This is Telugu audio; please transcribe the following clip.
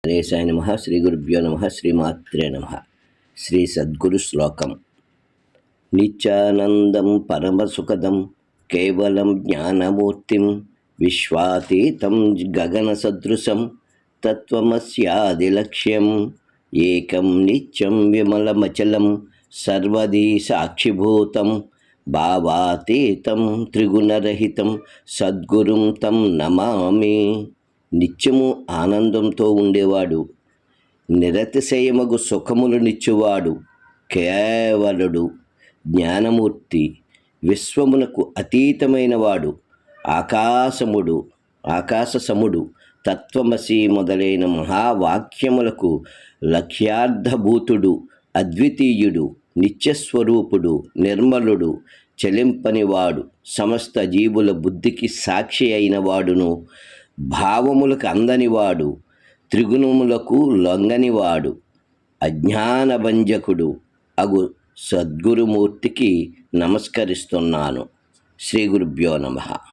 గణేశాయ నమః. శ్రీ గురుభ్యో నమః. శ్రీమాత్రే నమః. శ్రీ సద్గురు శ్లోకం. నిత్యానందం పరమసుఖదం కేవలం జ్ఞానమూర్తిం విశ్వాతీతం గగన సదృశం తత్వమస్యాదిలక్ష్యం ఏకం నిత్యం విమలమచలం సర్వదీ సాక్షిభూతం భావాతీతం త్రిగుణరహితం సద్గురుం తం నమామి. నిత్యము ఆనందంతో ఉండేవాడు, నిరతిశయమగు సుఖములు నిచ్చువాడు, కేవలుడు, జ్ఞానమూర్తి, విశ్వమునకు అతీతమైన వాడు, ఆకాశసముడు, తత్వమసి మొదలైన మహావాక్యములకు లక్ష్యార్థభూతుడు, అద్వితీయుడు, నిత్యస్వరూపుడు, నిర్మలుడు, చలింపనివాడు, సమస్త జీవుల బుద్ధికి సాక్షి అయిన వాడును, భావములకు అందనివాడు, త్రిగుణములకు లొంగనివాడు, అజ్ఞానభంజకుడు అగు సద్గురుమూర్తికి నమస్కరిస్తున్నాను. శ్రీ గురుభ్యో నమః.